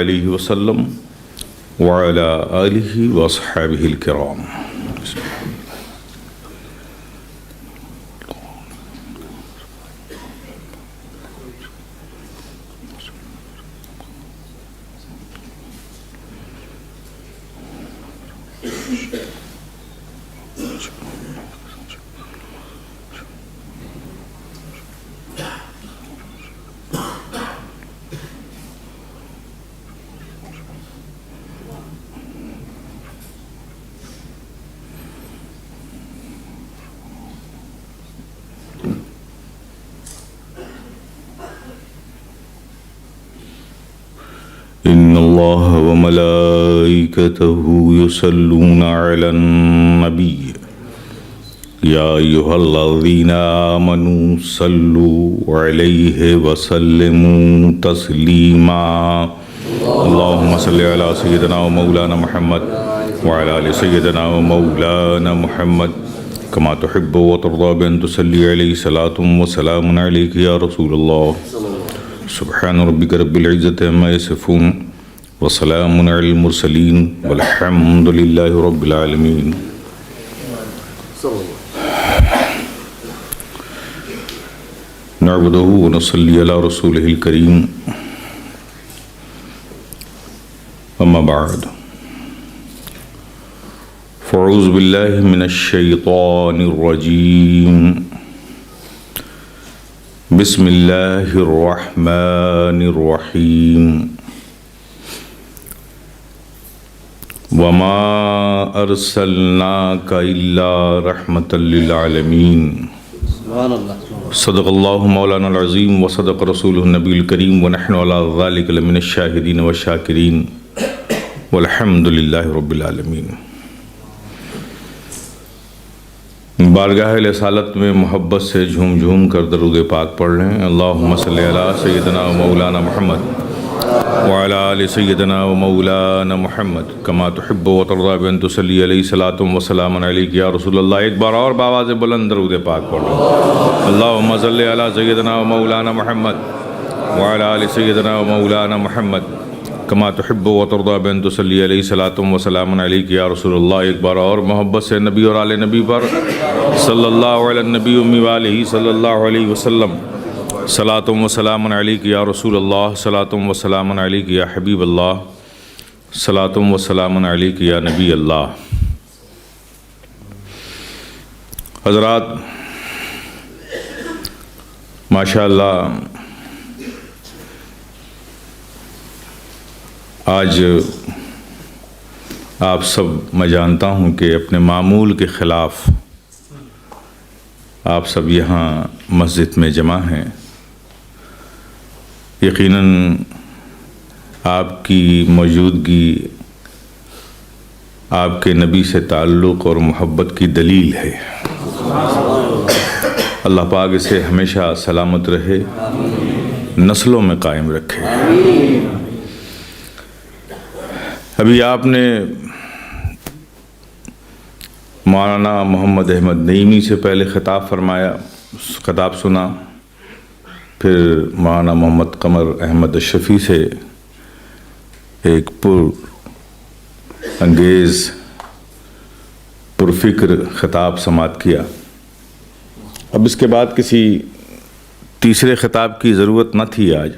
علیہ وسلم وعلی آلہ واصحابہ الکرام۔ ان اللہ وملائکتہ یصلون علی النبی یا ایھا الذین آمنوا صلوا علیہ وسلموا تسلیما۔ اللہم صلی علی سیدنا و مولانا محمد وعلی آل سیدنا و مولانا محمد کما تحب و ترضی بان تصلی علیہ صلاۃ و سلام علیک یا رسول اللہ۔ سبحان ربک رب العزت عما یصفون وسلام علی المرسلین والحمد للہ رب العالمین۔ نعبدہ ونصلی علی رسولہ الکریم، اما بعد فاعوذ باللہ من الشیطان الرجیم، بسم اللہ الرحمن الرحیم۔ وما ارسلناک الا رحمۃ للعالمین۔ صدق اللہ مولانا العظیم وصدق رسولہ النبی الکریم ونحن علی ذلک لمن الشاہدین والشاکرین والحمد للہ رب العالمین۔ بارگاہ رسالت میں محبت سے جھوم جھوم کر درود پاک پڑھ لیں۔ اللہم صلی علی سیدنا و مولانا محمد وعلی آل سیدنا و مولانا محمد کما تحب و ترضی بان تصلی علیہ صلاۃ و سلام علیک یا رسول اللہ۔ ایک بار اور بآواز بلند درود پاک پڑھ لیں۔ اللہم صلی علی سیدنا و مولانا محمد وعلی آل سیدنا و مولانا محمد کما تحب و ترضی بان تصلی علیہ صلاۃ و سلام علیک یا رسول اللہ۔ ایک بار اور محبت سے نبی اور آل نبی پر صلی اللہ علی النبی امی وآلہ صلی اللہ علیہ وسلم صلاۃ و سلام علیک یا رسول اللہ، صلاۃ و سلام علیک یا حبیب اللہ، صلاۃ و سلام علیک یا نبی اللہ۔ حضرات ماشاءاللہ، آج آپ سب، میں جانتا ہوں کہ اپنے معمول کے خلاف آپ سب یہاں مسجد میں جمع ہیں۔ یقیناً آپ کی موجودگی آپ کے نبی سے تعلق اور محبت کی دلیل ہے۔ اللہ پاک اسے ہمیشہ سلامت رہے، نسلوں میں قائم رکھے۔ ابھی آپ نے مولانا محمد احمد نعیمی سے پہلے خطاب سنا، پھر مولانا محمد قمر احمد اشرفی سے ایک انگیز پرفکر خطاب سماعت کیا۔ اب اس کے بعد کسی تیسرے خطاب کی ضرورت نہ تھی آج،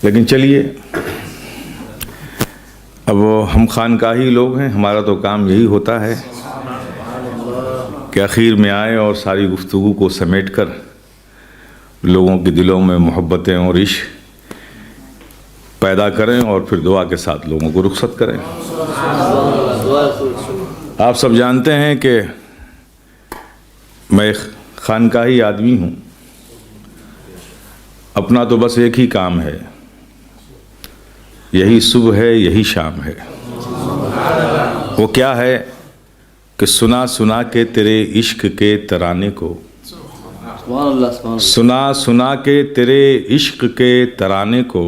لیکن چلیے، اب ہم خانقاہی لوگ ہیں، ہمارا تو کام یہی ہوتا ہے کہ اخیر میں آئیں اور ساری گفتگو کو سمیٹ کر لوگوں کے دلوں میں محبتیں اور عشق پیدا کریں اور پھر دعا کے ساتھ لوگوں کو رخصت کریں۔ آپ سب جانتے ہیں کہ میں خانقاہی آدمی ہوں، اپنا تو بس ایک ہی کام ہے، یہی صبح ہے، یہی شام ہے۔ وہ کیا ہے کہ سنا سنا کے تیرے عشق کے ترانے کو، سنا سنا کے تیرے عشق کے ترانے کو،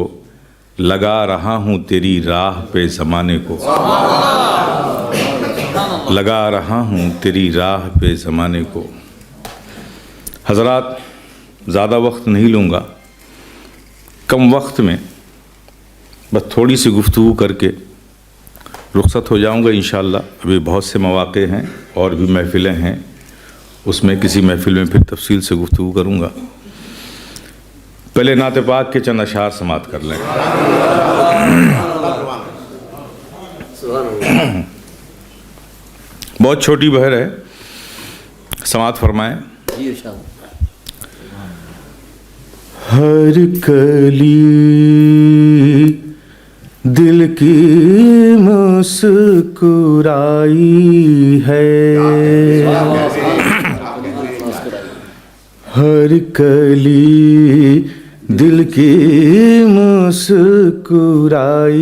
لگا رہا ہوں تیری راہ پہ زمانے کو، لگا رہا ہوں تیری راہ پہ زمانے کو۔ حضرات، زیادہ وقت نہیں لوں گا، کم وقت میں بس تھوڑی سی گفتگو کر کے رخصت ہو جاؤں گا انشاءاللہ. ابھی بہت سے مواقع ہیں اور بھی محفلیں ہیں، اس میں کسی محفل میں پھر تفصیل سے گفتگو کروں گا. پہلے نعت پاک کے چند اشعار سماعت کر لیں. بہت چھوٹی بہر ہے، سماعت فرمائیں. ہر کلی دل کی مسکرائی ہے، ہر کلی دل کی مسکرائی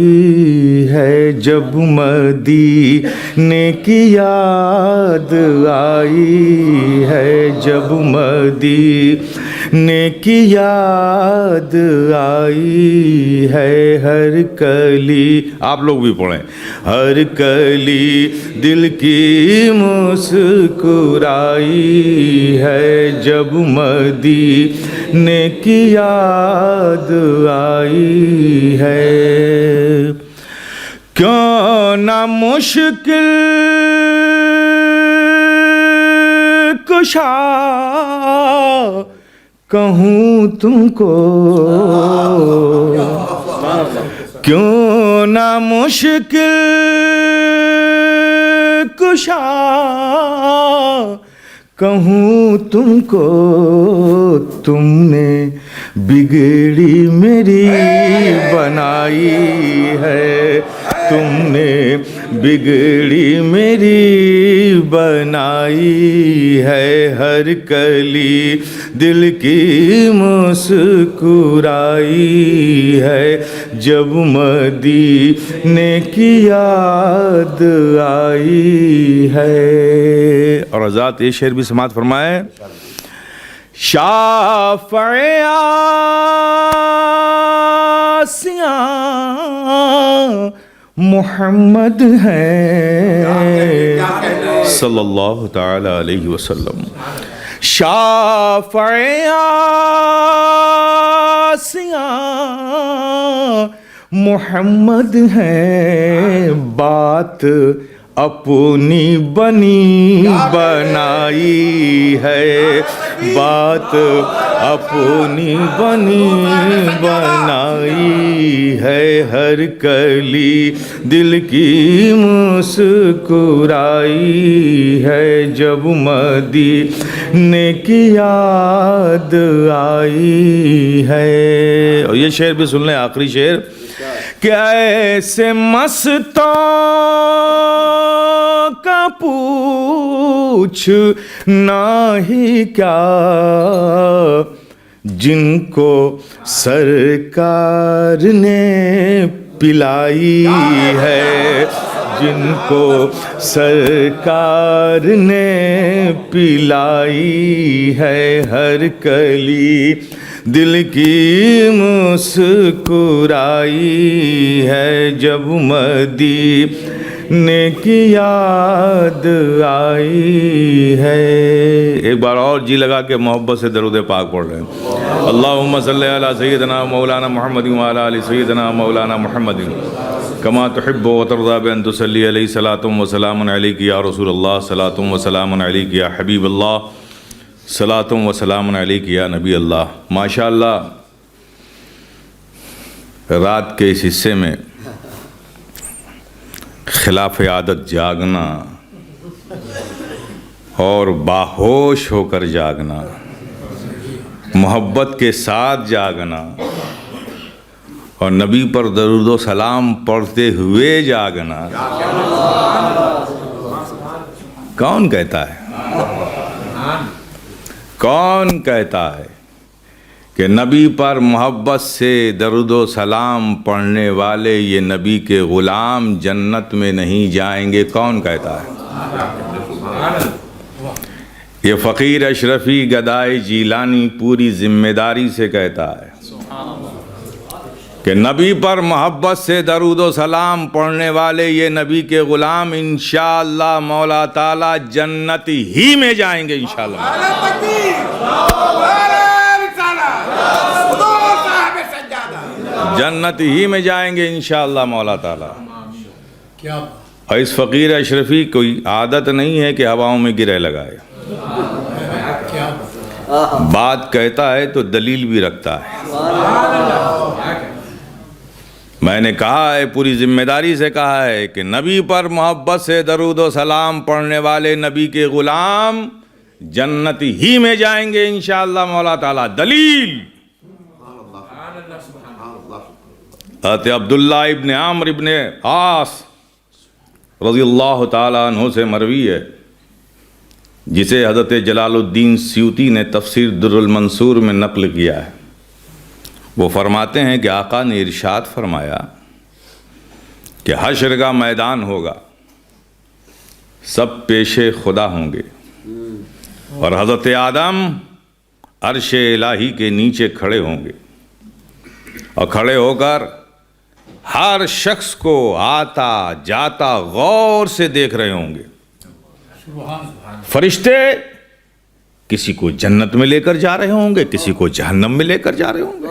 ہے. جب مدینے کی یاد آئی ہے، جب مدینے کی یاد آئی ہے. ہر کلی، آپ لوگ بھی پڑھیں، ہر کلی دل کی مسکرائی ہے. جب مدینے کی یاد آئی ہے. کیوں نہ مشکل کشا کہوں تم کو، کیوں نہ مشکل کشا کہوں تم کو. تم نے بگڑی میری بنائی ہے، تم نے بگڑی میری بنائی ہے. ہر کلی دل کی مسکرائی ہے. جب مدینے کی یاد آئی ہے. اور حضرات یہ شعر بھی سماعت فرمائے. شافع آسیاں محمد ہیں صلی اللہ تعالی علیہ وسلم. شافع آسیاں محمد ہیں. بات اپنی بنی بنائی ہے، بات اپنی بنی بنائی ہے. ہر کلی دل کی مسکرائی ہے. جب مدینے کی یاد آئی ہے. اور یہ شعر بھی سن لیں، آخری شعر. کہ ایسے مستوں کا پوچھ نہ ہی کیا، جن کو سرکار نے پلائی ہے، جن کو سرکار نے پلائی ہے. ہر کلی دل کی مسکرائی ہے. جب مدینے کی یاد آئی ہے. ایک بار اور جی لگا کے محبت سے درود پاک پڑھ رہے ہیں. اللہم صلی علی سیدنا مولانا محمد وعلی آل سیدنا مولانا محمد کما تحب و ترضى بأن تصلی علیہ صلاۃ و سلام علیک یا رسول اللہ، صلاۃ و سلام علیک یا حبیب اللہ، صلاۃ و سلام علیک یا نبی اللہ. ماشاء اللہ رات کے اس حصے میں خلاف عادت جاگنا اور باہوش ہو کر جاگنا، محبت کے ساتھ جاگنا اور نبی پر درود و سلام پڑھتے ہوئے جاگنا. کون کہتا ہے، کون کہتا ہے کہ نبی پر محبت سے درود و سلام پڑھنے والے یہ نبی کے غلام جنت میں نہیں جائیں گے؟ کون کہتا ہے؟ یہ فقیر اشرفی گدائی جیلانی پوری ذمہ داری سے کہتا ہے کہ نبی پر محبت سے درود و سلام پڑھنے والے یہ نبی کے غلام انشاءاللہ مولا تعالی جنت ہی میں جائیں گے انشاءاللہ. جنت ہی میں جائیں گے انشاءاللہ مولا تعالیٰ۔ کیا اور اس فقیر اشرفی کوئی عادت نہیں ہے کہ ہواؤں میں گرے لگائے، بات کہتا ہے تو دلیل بھی رکھتا ہے۔ میں نے کہا ہے، پوری ذمہ داری سے کہا ہے کہ نبی پر محبت سے درود و سلام پڑھنے والے نبی کے غلام جنت ہی میں جائیں گے انشاءاللہ مولا تعالیٰ۔ دلیل حضرت عبداللہ ابن عامر ابن عاص رضی اللہ تعالیٰ عنہ سے مروی ہے، جسے حضرت جلال الدین سیوطی نے تفسیر در المنصور میں نقل کیا ہے۔ وہ فرماتے ہیں کہ آقا نے ارشاد فرمایا کہ حشر کا میدان ہوگا، سب پیش خدا ہوں گے، اور حضرت آدم عرش الہی کے نیچے کھڑے ہوں گے، اور کھڑے ہو کر ہر شخص کو آتا جاتا غور سے دیکھ رہے ہوں گے۔ فرشتے کسی کو جنت میں لے کر جا رہے ہوں گے، کسی کو جہنم میں لے کر جا رہے ہوں گے،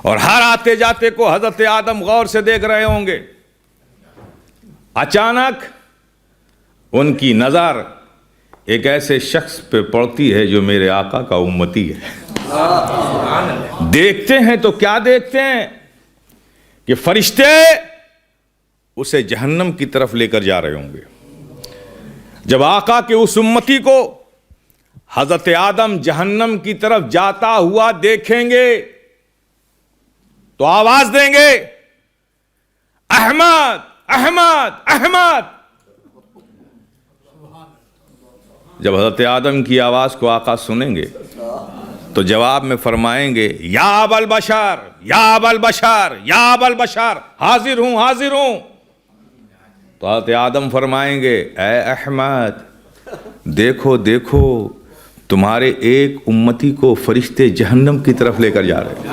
اور ہر آتے جاتے کو حضرت آدم غور سے دیکھ رہے ہوں گے۔ اچانک ان کی نظر ایک ایسے شخص پہ پڑتی ہے جو میرے آقا کا امتی ہے۔ دیکھتے ہیں تو کیا دیکھتے ہیں کہ فرشتے اسے جہنم کی طرف لے کر جا رہے ہوں گے۔ جب آقا کے اس امتی کو حضرت آدم جہنم کی طرف جاتا ہوا دیکھیں گے تو آواز دیں گے، احمد احمد احمد۔ جب حضرت آدم کی آواز کو آقا سنیں گے تو جواب میں فرمائیں گے، یا ابا البشر یا ابا البشر یا ابا البشر، حاضر ہوں حاضر ہوں۔ تو حضرت آدم فرمائیں گے، اے احمد دیکھو دیکھو، تمہارے ایک امتی کو فرشتے جہنم کی طرف لے کر جا رہے ہیں،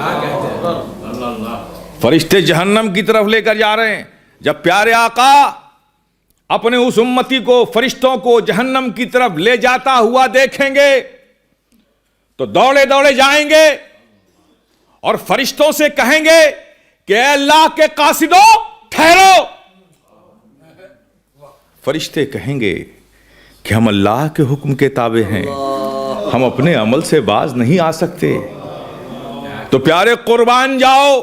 فرشتے جہنم کی طرف لے کر جا رہے ہیں۔ جب پیارے آقا اپنے اس امتی کو، فرشتوں کو جہنم کی طرف لے جاتا ہوا دیکھیں گے تو دوڑے دوڑے جائیں گے اور فرشتوں سے کہیں گے کہ اے اللہ کے قاصدو ٹھہرو۔ فرشتے کہیں گے کہ ہم اللہ کے حکم کے تابع ہیں، ہم اپنے عمل سے باز نہیں آ سکتے۔ تو پیارے قربان جاؤ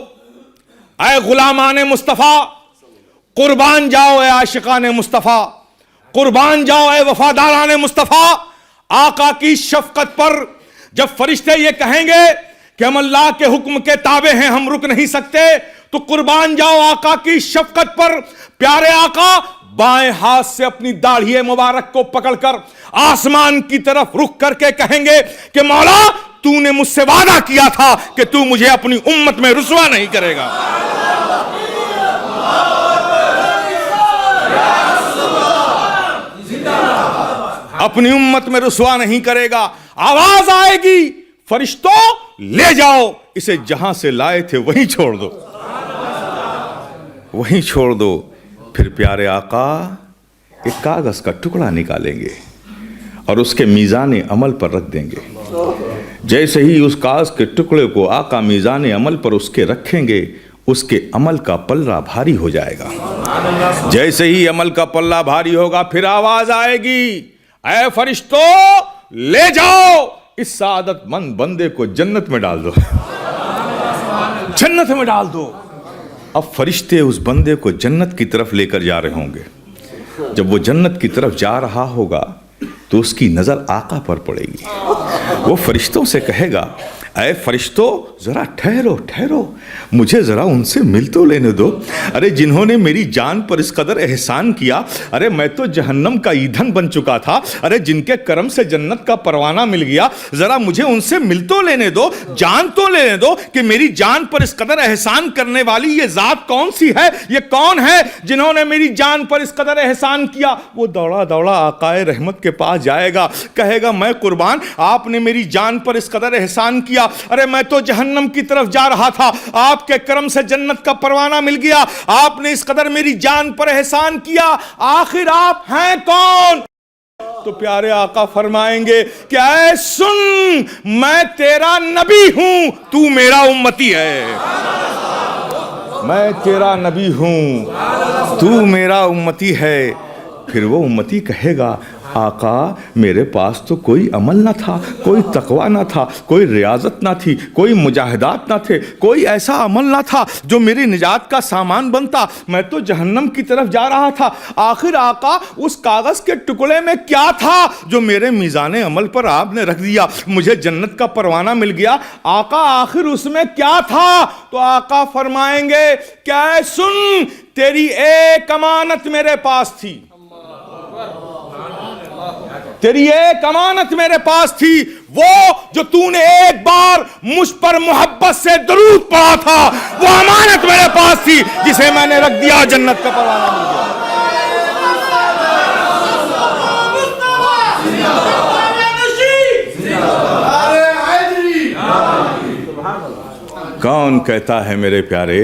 اے غلامان مصطفیٰ، قربان جاؤ اے عاشقان مصطفیٰ، قربان جاؤ اے وفاداران مصطفیٰ۔ آقا کی شفقت پر جب فرشتے یہ کہیں گے کہ ہم اللہ کے حکم کے تابع ہیں، ہم رک نہیں سکتے، تو قربان جاؤ آقا کی شفقت پر پیارے آقا بائیں ہاتھ سے اپنی داڑھی مبارک کو پکڑ کر آسمان کی طرف رخ کر کے کہیں گے کہ مولا تو نے مجھ سے وعدہ کیا تھا کہ تو مجھے اپنی امت میں رسوا نہیں کرے گا۔ اپنی امت میں رسوا نہیں کرے گا۔ آواز آئے گی، فرشتوں لے جاؤ اسے، جہاں سے لائے تھے وہیں چھوڑ دو، وہیں چھوڑ دو۔ پھر پیارے آقا ایک کاغذ کا ٹکڑا نکالیں گے اور اس کے میزان عمل پر رکھ دیں گے۔ جیسے ہی اس کاغذ کے ٹکڑے کو آقا میزان عمل پر اس کے رکھیں گے، اس کے عمل کا پلہ بھاری ہو جائے گا۔ جیسے ہی عمل کا پلہ بھاری ہوگا، پھر آواز آئے گی، اے فرشتوں لے جاؤ اس سعادت مند بندے کو جنت میں ڈال دو، جنت میں ڈال دو۔ اب فرشتے اس بندے کو جنت کی طرف لے کر جا رہے ہوں گے۔ جب وہ جنت کی طرف جا رہا ہوگا تو اس کی نظر آقا پر پڑے گی۔ وہ فرشتوں سے کہے گا، اے فرشتوں ذرا ٹھہرو ٹھہرو، مجھے ذرا ان سے مل تو لینے دو۔ ارے جنہوں نے میری جان پر اس قدر احسان کیا، ارے میں تو جہنم کا ایندھن بن چکا تھا، ارے جن کے کرم سے جنت کا پروانہ مل گیا، ذرا مجھے ان سے مل تو لینے دو، جان تو لینے دو کہ میری جان پر اس قدر احسان کرنے والی یہ ذات کون سی ہے، یہ کون ہے جنہوں نے میری جان پر اس قدر احسان کیا۔ وہ دوڑا دوڑا آقائے رحمت کے پاس جائے گا، کہے گا، میں قربان، آپ نے میری جان پر اس قدر احسان کیا، ارے میں تو جہنم کی طرف جا رہا تھا، آپ کے کرم سے جنت کا پروانہ مل گیا، آپ نے اس قدر میری جان پر احسان کیا، آخر آپ ہیں کون؟ تو پیارے آقا فرمائیں گے کہ اے سن، میں تیرا نبی ہوں، تو میرا امتی ہے۔ میں تیرا نبی ہوں، تو میرا امتی ہے۔ پھر وہ امتی کہے گا آقا میرے پاس تو کوئی عمل نہ تھا، کوئی تقوی نہ تھا، کوئی ریاضت نہ تھی، کوئی مجاہدات نہ تھے، کوئی ایسا عمل نہ تھا جو میری نجات کا سامان بنتا، میں تو جہنم کی طرف جا رہا تھا۔ آخر آقا اس کاغذ کے ٹکڑے میں کیا تھا جو میرے میزان عمل پر آپ نے رکھ دیا، مجھے جنت کا پروانہ مل گیا؟ آقا آخر اس میں کیا تھا؟ تو آقا فرمائیں گے کیا ہے، سن، تیری ایک امانت میرے پاس تھی، تیری ایک امانت میرے پاس تھی، وہ جو تو نے ایک بار مجھ پر محبت سے درود پڑھا تھا، وہ امانت میرے پاس تھی جسے میں نے رکھ دیا، جنت کا پروانہ مل گیا۔ کون کہتا ہے میرے پیارے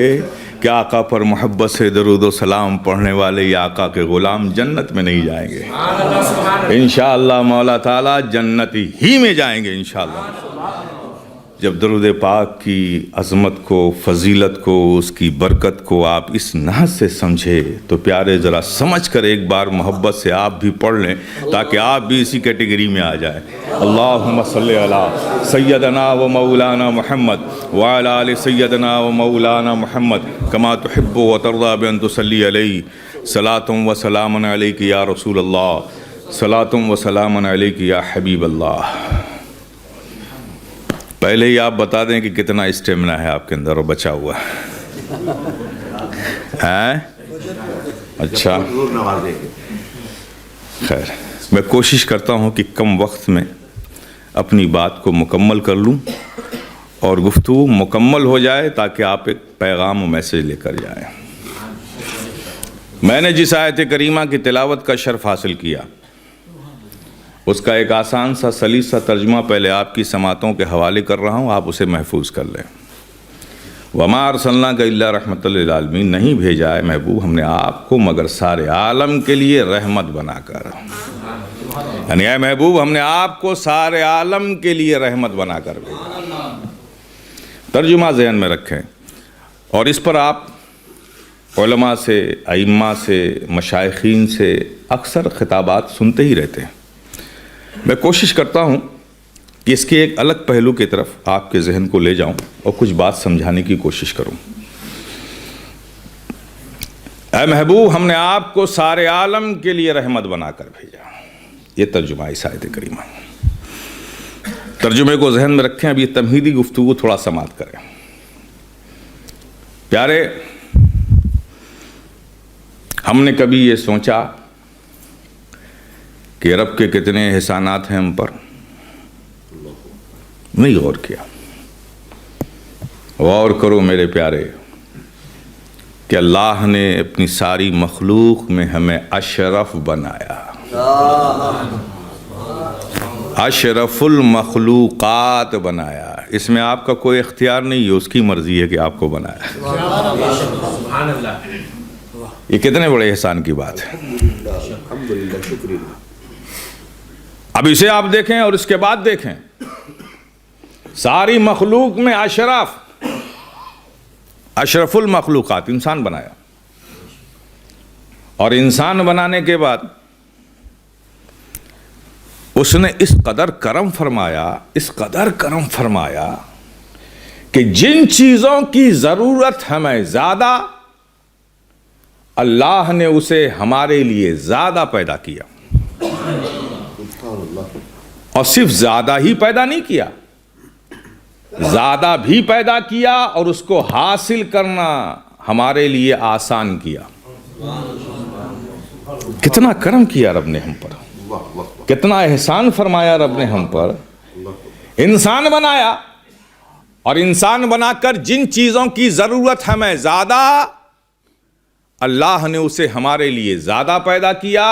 کہ آقا پر محبت سے درود و سلام پڑھنے والے یا آقا کے غلام جنت میں نہیں جائیں گے؟ انشاءاللہ مولا تعالیٰ جنتی ہی میں جائیں گے انشاءاللہ۔ جب درود پاک کی عظمت کو، فضیلت کو، اس کی برکت کو آپ اس نحو سے سمجھے تو پیارے ذرا سمجھ کر ایک بار محبت سے آپ بھی پڑھ لیں تاکہ آپ بھی اسی کیٹیگری میں آ جائیں۔ اللہم صلی علی سیدنا و مولانا محمد وعلی آل سیدنا و مولانا محمد کما تحب و ترضی بان تصلی علیہ صلاۃ و سلام علیک یا رسول اللہ، صلاۃ و سلام علیک یا حبیب اللہ۔ پہلے ہی آپ بتا دیں کہ کتنا اسٹیمنا ہے آپ کے اندر اور بچا ہوا ہے۔ اچھا خیر، میں کوشش کرتا ہوں کہ کم وقت میں اپنی بات کو مکمل کر لوں اور گفتگو مکمل ہو جائے تاکہ آپ ایک پیغام و میسیج لے کر جائیں۔ میں نے جس آیت کریمہ کی تلاوت کا شرف حاصل کیا اس کا ایک آسان سا سلیس سا ترجمہ پہلے آپ کی سماعتوں کے حوالے کر رہا ہوں، آپ اسے محفوظ کر لیں۔ وَمَا أَرْسَلْنَاكَ إِلَّا رَحْمَةً لِلْعَالَمِينَ، نہیں بھیجا ہے محبوب ہم نے آپ کو مگر سارے عالم کے لیے رحمت بنا کر، یعنی اے محبوب ہم نے آپ کو سارے عالم کے لیے رحمت بنا کر بھیجا۔ ترجمہ ذہن میں رکھیں اور اس پر آپ علماء سے، ائمہ سے، مشائخین سے اکثر خطابات سنتے ہی رہتے ہیں۔ میں کوشش کرتا ہوں کہ اس کے ایک الگ پہلو کی طرف آپ کے ذہن کو لے جاؤں اور کچھ بات سمجھانے کی کوشش کروں۔ اے محبوب ہم نے آپ کو سارے عالم کے لیے رحمت بنا کر بھیجا، یہ ترجمہ اس آیت کریمہ۔ ترجمے کو ذہن میں رکھیں، اب یہ تمہیدی گفتگو تھوڑا سماعت کریں۔ پیارے، ہم نے کبھی یہ سوچا کہ رب کے کتنے احسانات ہیں ہم پر؟ نہیں غور کیا۔ غور کرو میرے پیارے کہ اللہ نے اپنی ساری مخلوق میں ہمیں اشرف بنایا، اشرف المخلوقات بنایا۔ اس میں آپ کا کوئی اختیار نہیں ہے، اس کی مرضی ہے کہ آپ کو بنایا۔ یہ کتنے بڑے احسان کی بات ہے۔ اب اسے آپ دیکھیں اور اس کے بعد دیکھیں، ساری مخلوق میں اشرف المخلوقات انسان بنایا، اور انسان بنانے کے بعد اس نے اس قدر کرم فرمایا کہ جن چیزوں کی ضرورت ہمیں زیادہ، اللہ نے اسے ہمارے لیے زیادہ پیدا کیا، اور صرف زیادہ ہی پیدا نہیں کیا، زیادہ بھی پیدا کیا اور اس کو حاصل کرنا ہمارے لیے آسان کیا۔ کتنا کرم کیا رب نے ہم پر، کتنا احسان فرمایا رب نے ہم پر۔ انسان بنایا اور انسان بنا کر جن چیزوں کی ضرورت ہمیں زیادہ، اللہ نے اسے ہمارے لیے زیادہ پیدا کیا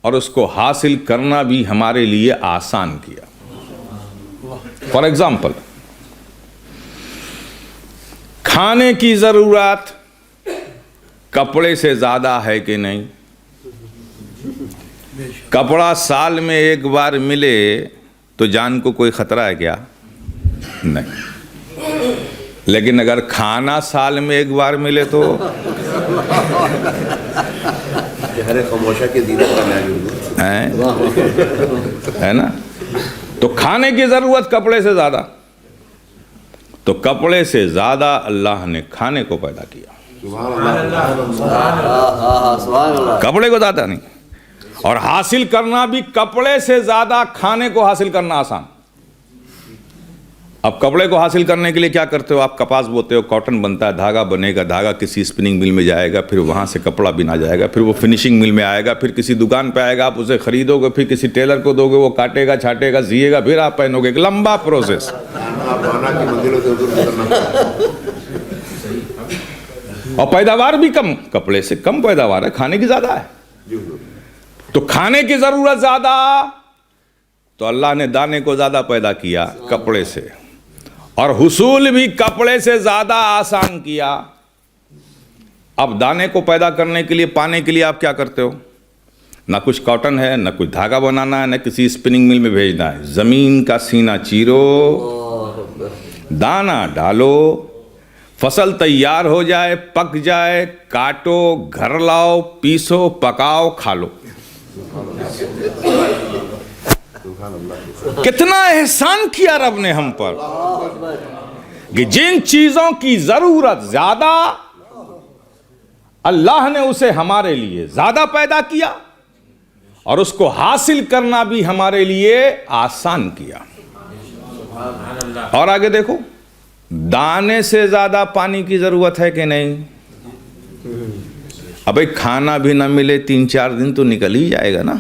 اور اس کو حاصل کرنا بھی ہمارے لیے آسان کیا۔ فار ایگزامپل، کھانے کی ضرورت کپڑے سے زیادہ ہے کہ نہیں؟ کپڑا سال میں ایک بار ملے تو جان کو کوئی خطرہ ہے کیا؟ نہیں۔ لیکن اگر کھانا سال میں ایک بار ملے تو ہے نا. تو کھانے کی ضرورت کپڑے سے زیادہ, تو کپڑے سے زیادہ اللہ نے کھانے کو پیدا کیا, کپڑے کو زیادہ نہیں. اور حاصل کرنا بھی کپڑے سے زیادہ کھانے کو حاصل کرنا آسان. اب کپڑے کو حاصل کرنے کے لیے کیا کرتے ہو آپ؟ کپاس بوتے ہو, کاٹن بنتا ہے, دھاگا بنے گا, دھاگا کسی اسپننگ مل میں جائے گا, پھر وہاں سے کپڑا بنا جائے گا, پھر وہ فنیشنگ مل میں آئے گا, پھر کسی دکان پہ آئے گا, آپ اسے خریدو گے, پھر کسی ٹیلر کو دو گے, وہ کاٹے گا, چھاٹے گا, سیے گا, پھر آپ پہنو گے. ایک لمبا پروسیس. اور پیداوار بھی کم, کپڑے سے کم پیداوار ہے, کھانے کی زیادہ ہے. تو کھانے کی ضرورت زیادہ, تو اللہ نے دانے کو زیادہ پیدا کیا کپڑے سے, اور حصول بھی کپڑے سے زیادہ آسان کیا. اب دانے کو پیدا کرنے کے لیے, پانے کے لیے آپ کیا کرتے ہو؟ نہ کچھ کاٹن ہے, نہ کچھ دھاگا بنانا ہے, نہ کسی اسپننگ مل میں بھیجنا ہے. زمین کا سینہ چیرو, دانا ڈالو, فصل تیار ہو جائے, پک جائے, کاٹو, گھر لاؤ, پیسو, پکاؤ, کھا لو. کتنا احسان کیا رب نے ہم پر, کہ جن چیزوں کی ضرورت زیادہ, اللہ نے اسے ہمارے لیے زیادہ پیدا کیا, اور اس کو حاصل کرنا بھی ہمارے لیے آسان کیا. اور آگے دیکھو, دانے سے زیادہ پانی کی ضرورت ہے کہ نہیں؟ اب ایک کھانا بھی نہ ملے 3-4 دن تو نکل ہی جائے گا نا,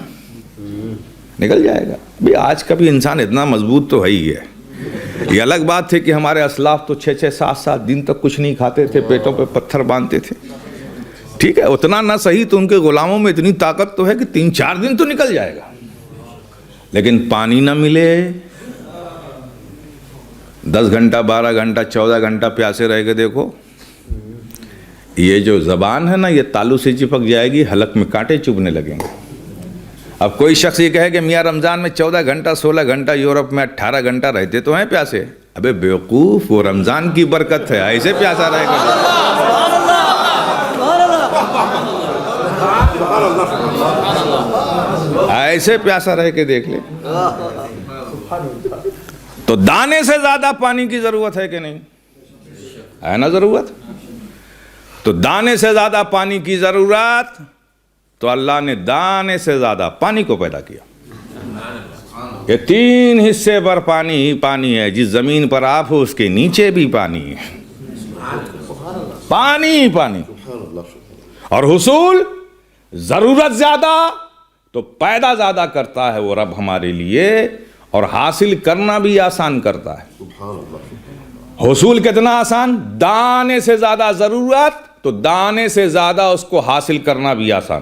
نکل جائے گا. بھی آج کا بھی انسان اتنا مضبوط تو ہے ہی ہے. یہ الگ بات ہے کہ ہمارے اسلاف تو 6-7 دن تک کچھ نہیں کھاتے تھے, پیٹوں پہ پتھر باندھتے تھے. ٹھیک ہے, اتنا نہ صحیح تو ان کے غلاموں میں اتنی طاقت تو ہے کہ 3-4 دن تو نکل جائے گا. لیکن پانی نہ ملے, 10 گھنٹہ 12 گھنٹہ 14 گھنٹہ پیاسے رہ کے دیکھو, یہ جو زبان ہے نا, یہ تالو سے چپک جائے گی, حلق میں کانٹے چبھنے لگیں گے. اب کوئی شخص یہ کہے کہ میاں رمضان میں 14 گھنٹہ 16 گھنٹہ, یورپ میں 18 گھنٹہ رہتے تو ہیں پیاسے. ابے بیوقوف, وہ رمضان کی برکت ہے, ایسے پیاسا رہے گا. ایسے پیاسا رہ کے دیکھ لے. تو دانے سے زیادہ پانی کی ضرورت ہے کہ نہیں؟ ہے نا ضرورت. تو دانے سے زیادہ پانی کی ضرورت, تو اللہ نے دانے سے زیادہ پانی کو پیدا کیا. یہ 3 حصے پر پانی ہی پانی ہے. جس زمین پر آپ ہو اس کے نیچے بھی پانی ہے, پانی ہی پانی. اور حصول ضرورت زیادہ تو پیدا زیادہ کرتا ہے وہ رب ہمارے لیے, اور حاصل کرنا بھی آسان کرتا ہے. حصول کتنا آسان, دانے سے زیادہ ضرورت تو دانے سے زیادہ اس کو حاصل کرنا بھی آسان.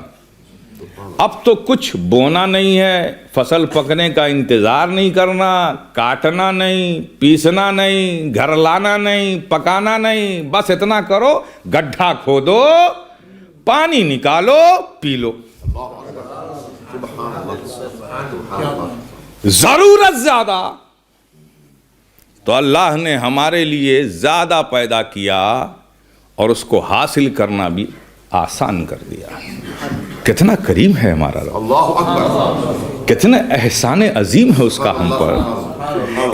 اب تو کچھ بونا نہیں ہے, فصل پکنے کا انتظار نہیں کرنا, کاٹنا نہیں, پیسنا نہیں, گھر لانا نہیں, پکانا نہیں, بس اتنا کرو, گڈھا کھودو, پانی نکالو, پی لو. ضرورت زیادہ تو اللہ نے ہمارے لیے زیادہ پیدا کیا, اور اس کو حاصل کرنا بھی آسان کر دیا. کتنا کریم ہے ہمارا رب, کتنا احسان عظیم ہے اس کا ہم پر.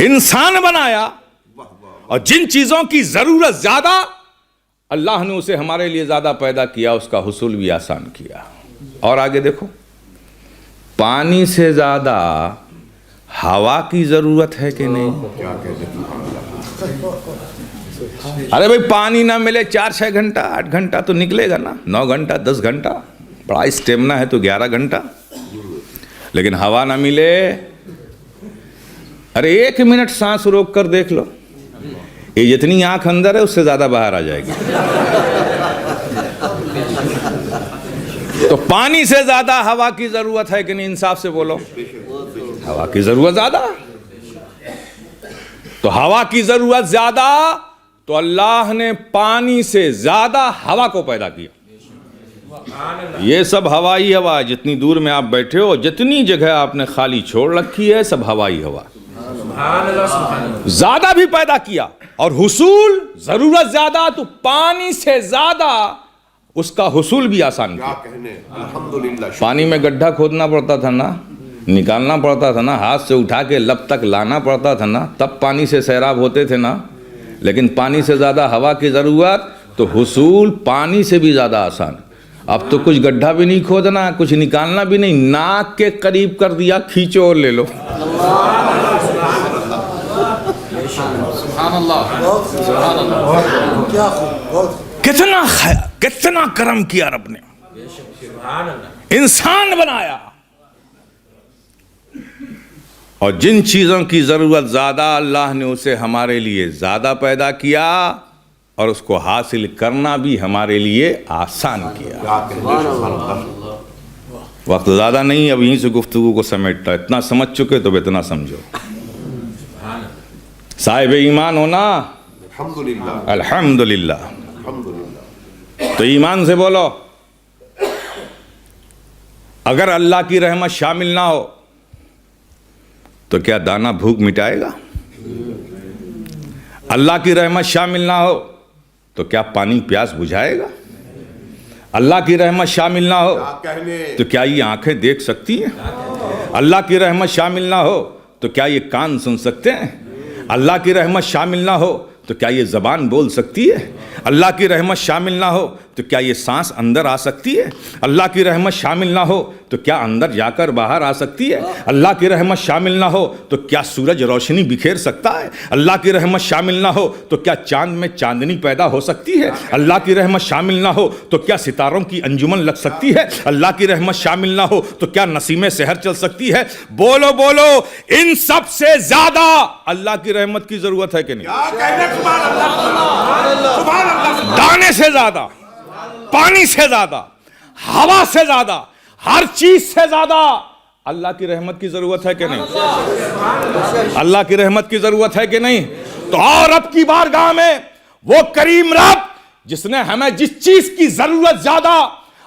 انسان بنایا, اور جن چیزوں کی ضرورت زیادہ, اللہ نے اسے ہمارے لیے زیادہ پیدا کیا, اس کا حصول بھی آسان کیا. اور آگے دیکھو, پانی سے زیادہ ہوا کی ضرورت ہے کہ نہیں؟ ارے بھائی پانی نہ ملے 4-6 گھنٹہ 8 گھنٹہ تو نکلے گا نا, 9 گھنٹہ 10 گھنٹہ, بڑا اسٹیمنا ہے تو 11 گھنٹہ. لیکن ہوا نہ ملے, ارے 1 منٹ سانس روک کر دیکھ لو, یہ جتنی آنکھ اندر ہے اس سے زیادہ باہر آ جائے گی. تو پانی سے زیادہ ہوا کی ضرورت ہے کہ نہیں؟ انصاف سے بولو, ہوا کی ضرورت زیادہ. تو ہوا کی ضرورت زیادہ تو اللہ نے پانی سے زیادہ ہوا کو پیدا کیا. یہ سب ہوائی ہوا, جتنی دور میں آپ بیٹھے ہو, جتنی جگہ آپ نے خالی چھوڑ رکھی ہے, سب ہوائی ہوا. زیادہ بھی پیدا کیا، اور حصول ضرورت زیادہ تو پانی سے زیادہ اس کا حصول بھی آسان کیا۔ پانی میں گڈھا کھودنا پڑتا تھا نا، نکالنا پڑتا تھا نا، ہاتھ سے اٹھا کے لب تک لانا پڑتا تھا نا، تب پانی سے سیراب ہوتے تھے نا۔ لیکن پانی سے زیادہ ہوا کی ضرورت تو حصول پانی سے بھی زیادہ آسان۔ اب تو کچھ گڈھا بھی نہیں کھودنا، کچھ نکالنا بھی نہیں، ناک کے قریب کر دیا، کھینچو اور لے لو۔ کتنا کرم کیا رب نے، انسان بنایا، اور جن چیزوں کی ضرورت زیادہ اللہ نے اسے ہمارے لیے زیادہ پیدا کیا، اور اس کو حاصل کرنا بھی ہمارے لیے آسان کیا۔ وقت زیادہ نہیں، اب یہیں سے گفتگو کو سمیٹتا، اتنا سمجھ چکے تو اتنا سمجھو۔ صاحب ایمان ہونا الحمدللہ، تو ایمان سے بولو، اگر اللہ کی رحمت شامل نہ ہو تو کیا دانا بھوک مٹائے گا؟ اللہ کی رحمت شامل نہ ہو تو کیا پانی پیاس بجھائے گا؟ اللہ کی رحمت شامل نہ ہو تو کیا یہ آنکھیں دیکھ سکتی ہیں؟ اللہ کی رحمت شامل نہ ہو تو کیا یہ کان سن سکتے ہیں؟ اللہ کی رحمت شامل نہ ہو تو کیا یہ زبان بول سکتی ہے؟ اللہ کی رحمت شامل نہ ہو تو کیا یہ سانس اندر آ سکتی ہے؟ اللہ کی رحمت شامل نہ ہو تو کیا اندر جا کر باہر آ سکتی ہے؟ اللہ کی رحمت شامل نہ ہو تو کیا سورج روشنی بکھیر سکتا ہے؟ اللہ کی رحمت شامل نہ ہو تو کیا چاند میں چاندنی پیدا ہو سکتی ہے؟ اللہ کی رحمت شامل نہ ہو تو کیا ستاروں کی انجمن لگ سکتی ہے؟ اللہ کی رحمت شامل نہ ہو تو کیا نسیمیں سحر چل سکتی ہے؟ بولو بولو، ان سب سے زیادہ اللہ کی رحمت کی ضرورت ہے کہ نہیں؟ دانے سے زیادہ، پانی سے زیادہ، ہوا سے زیادہ، ہر چیز سے زیادہ اللہ کی رحمت کی ضرورت ہے کہ نہیں؟ اللہ کی رحمت کی ضرورت ہے کہ نہیں؟ تو اور رب کی بارگاہ میں وہ کریم رب جس نے ہمیں جس چیز کی ضرورت زیادہ،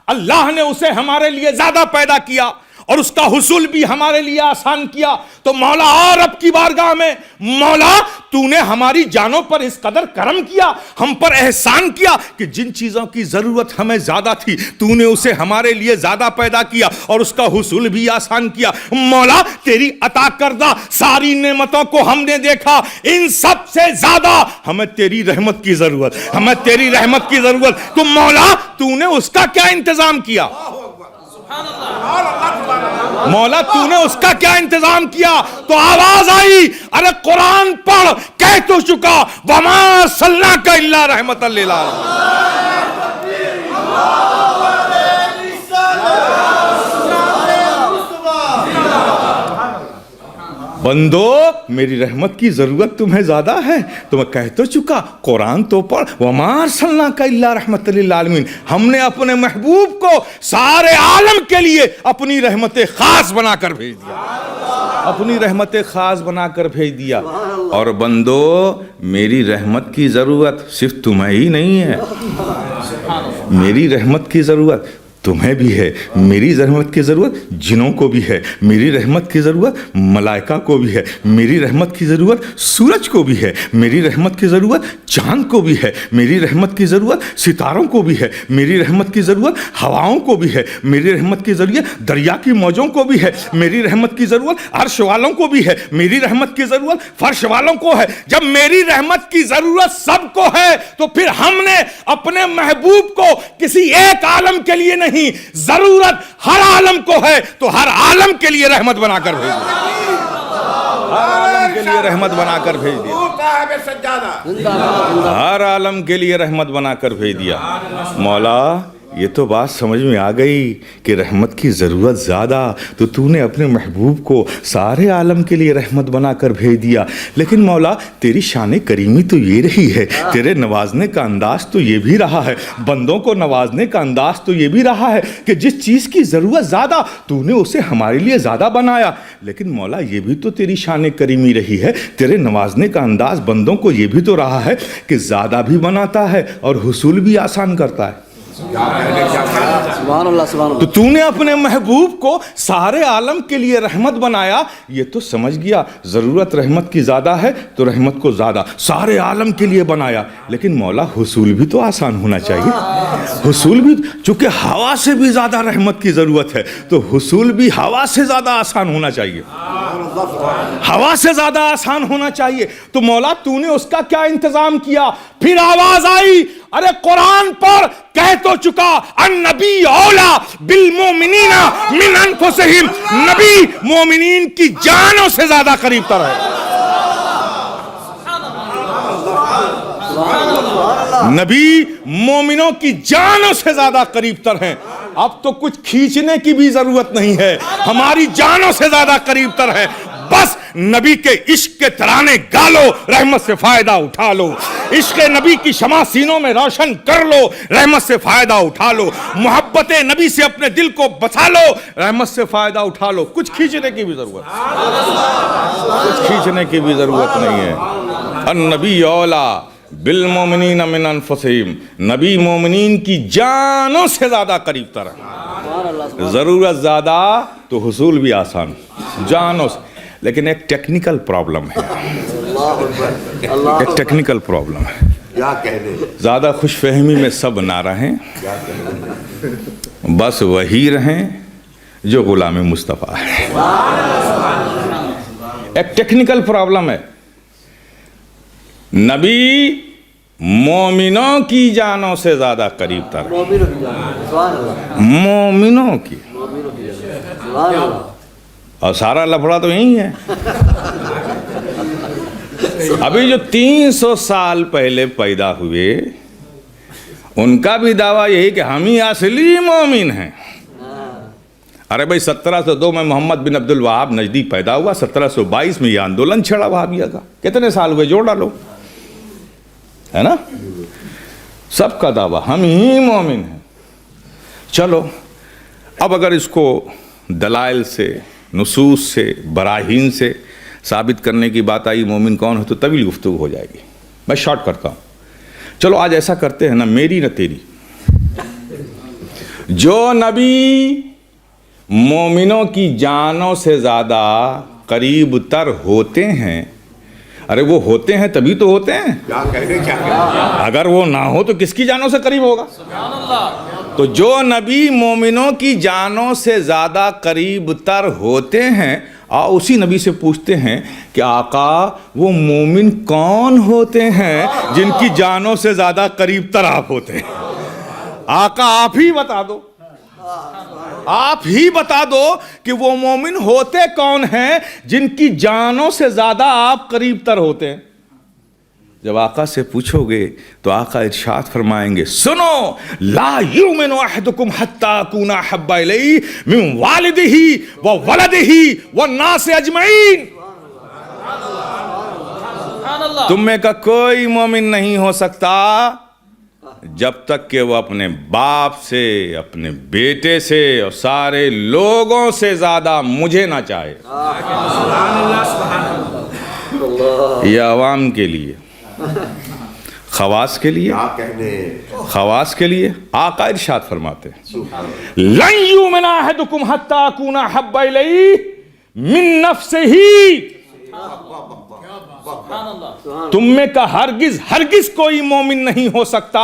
اللہ نے اسے ہمارے لیے زیادہ پیدا کیا اور اس کا حصول بھی ہمارے لیے آسان کیا، تو مولا اور رب کی بارگاہ میں، مولا تو نے ہماری جانوں پر اس قدر کرم کیا، ہم پر احسان کیا کہ جن چیزوں کی ضرورت ہمیں زیادہ تھی تو نے اسے ہمارے لیے زیادہ پیدا کیا اور اس کا حصول بھی آسان کیا۔ مولا تیری عطا کردہ ساری نعمتوں کو ہم نے دیکھا، ان سب سے زیادہ ہمیں تیری رحمت کی ضرورت، ہمیں تیری رحمت کی ضرورت، تو مولا تو نے اس کا کیا انتظام کیا؟ مولا تو نے اس کا کیا انتظام کیا؟ تو آواز آئی، ارے قرآن پڑھ، کہہ تو چکا، وَمَا أَرْسَلْنَاكَ إِلَّا رَحْمَةً لِّلْعَالَمِينَ۔ بندو میری رحمت کی ضرورت تمہیں زیادہ ہے تو میں کہہ تو چکا، قرآن تو پڑھ، وَمَا أَرْسَلْنَاكَ إِلَّا رَحْمَةً لِّلْعَالَمِينَ۔ ہم نے اپنے محبوب کو سارے عالم کے لیے اپنی رحمت خاص بنا کر بھیج دیا، اپنی رحمت خاص بنا کر بھیج دیا۔ اور بندو میری رحمت کی ضرورت صرف تمہیں ہی نہیں ہے، میری رحمت کی ضرورت تمہیں بھی ہے، میری رحمت کی ضرورت جنوں کو بھی ہے، میری رحمت کی ضرورت ملائکہ کو بھی ہے، میری رحمت کی ضرورت سورج کو بھی ہے، میری رحمت کی ضرورت چاند کو بھی ہے، میری رحمت کی ضرورت ستاروں کو بھی ہے، میری رحمت کی ضرورت ہواؤں کو بھی ہے، میری رحمت کی ضرورت دریا کی موجوں کو بھی ہے، میری رحمت کی ضرورت عرش والوں کو بھی ہے، میری رحمت کی ضرورت فرش والوں کو ہے۔ جب میری رحمت کی ضرورت سب کو ہے تو پھر ہم نے اپنے محبوب کو کسی ایک عالم کے لیے نہیں، ضرورت ہر عالم کو ہے تو ہر عالم کے لیے رحمت بنا کر بھیج دیا، ہر عالم کے لیے رحمت بنا کر بھیج دیا، ہر عالم کے لیے رحمت بنا کر بھیج دیا۔ مولا یہ تو بات سمجھ میں آ گئی کہ رحمت کی ضرورت زیادہ تو تو نے اپنے محبوب کو سارے عالم کے لیے رحمت بنا کر بھیج دیا، لیکن مولا تیری شان کریمی تو یہ رہی ہے، تیرے نوازنے کا انداز تو یہ بھی رہا ہے، بندوں کو نوازنے کا انداز تو یہ بھی رہا ہے کہ جس چیز کی ضرورت زیادہ تو نے اسے ہمارے لیے زیادہ بنایا، لیکن مولا یہ بھی تو تیری شان کریمی رہی ہے، تیرے نوازنے کا انداز بندوں کو یہ بھی تو رہا ہے کہ زیادہ بھی بناتا ہے اور حصول بھی آسان کرتا ہے۔ سبحان اللہ سبحان تو اللہ. تو نے اپنے محبوب کو سارے عالم کے لیے رحمت بنایا. یہ تو سمجھ گیا ضرورت رحمت کی زیادہ ہے تو رحمت کو زیادہ سارے عالم کے لیے بنایا. لیکن مولا حصول بھی تو آسان ہونا چاہیے. حصول بھی چونکہ ہوا سے بھی زیادہ رحمت کی ضرورت ہے تو حصول بھی ہوا سے زیادہ آسان ہونا چاہیے. ہوا سے زیادہ آسان ہونا چاہیے. تو مولا تو نے اس کا کیا انتظام کیا؟ پھر آواز آئی ارے قرآن پر کہہ تو چکا النبی اولا بالمومنین من انفسہم. نبی مومنین کی جانوں سے زیادہ قریب تر ہے. نبی مومنوں کی جانوں سے زیادہ قریب تر ہیں. اب تو کچھ کھینچنے کی بھی ضرورت نہیں ہے, ہماری جانوں سے زیادہ قریب تر ہے. بس نبی کے عشق کے ترانے گا لو, رحمت سے فائدہ اٹھا لو. عشق نبی کی شمع سینوں میں روشن کر لو, رحمت سے فائدہ اٹھا لو. محبت نبی سے اپنے دل کو بچا لو, رحمت سے فائدہ اٹھا لو. کچھ کھینچنے کی بھی ضرورت نہیں ہے. النبی اولا بالمومنین من انفسہم. نبی مومنین کی جانوں سے زیادہ قریب تر ہے. ضرورت زیادہ تو حصول بھی آسان جانوں سے. لیکن ایک ٹیکنیکل پرابلم ہے, ایک ٹیکنیکل پرابلم ہے. زیادہ خوش فہمی میں سب نہ رہیں, بس وہی رہیں جو غلام مصطفیٰ ہے. ایک ٹیکنیکل پرابلم ہے. نبی مومنوں کی جانوں سے زیادہ قریب تر ہے. مومنوں کی. اور سارا لفڑا تو یہی ہے. ابھی جو 300 سال پہلے پیدا ہوئے ان کا بھی دعویٰ یہی کہ ہم ہی اصلی مومن ہیں. ارے بھائی 1702 میں محمد بن عبد الوہاب نجدی پیدا ہوا, 1722 میں یہ آندولن چھڑا وہابیہ کا. کتنے سال ہوئے جوڑ ڈالو, ہے نا. سب کا دعویٰ ہم ہی مومن ہیں. چلو اب اگر اس کو دلائل سے, نصوص سے, براہین سے ثابت کرنے کی بات آئی مومن کون ہے تو طویل گفتگو ہو جائے گی. میں شارٹ کرتا ہوں. چلو آج ایسا کرتے ہیں, نہ میری نہ تیری. جو نبی مومنوں کی جانوں سے زیادہ قریب تر ہوتے ہیں, ارے وہ ہوتے ہیں تبھی تو ہوتے ہیں. اگر وہ نہ ہو تو کس کی جانوں سے قریب ہوگا؟ تو جو نبی مومنوں کی جانوں سے زیادہ قریب تر ہوتے ہیں, اسی نبی سے پوچھتے ہیں کہ آقا وہ مومن کون ہوتے ہیں جن کی جانوں سے زیادہ قریب تر آپ ہوتے ہیں؟ آقا آپ ہی بتا دو, آپ ہی بتا دو کہ وہ مومن ہوتے کون ہیں جن کی جانوں سے زیادہ آپ قریب تر ہوتے ہیں. جب آقا سے پوچھو گے تو آقا ارشاد فرمائیں گے, سنو لا یؤمن احدکم حتی اکون احب الیہ من والدہ وولدہ والناس اجمعین. تم میں کا کوئی مومن نہیں ہو سکتا جب تک کہ وہ اپنے باپ سے, اپنے بیٹے سے اور سارے لوگوں سے زیادہ مجھے نہ چاہے. یہ عوام کے لیے, خواص کے لیے, خواص کے لیے آقا ارشاد فرماتے ہیں لن یؤمن احدکم حتی اکون احب الیہ من نفسہ. تم میں کا ہرگز کوئی مومن نہیں ہو سکتا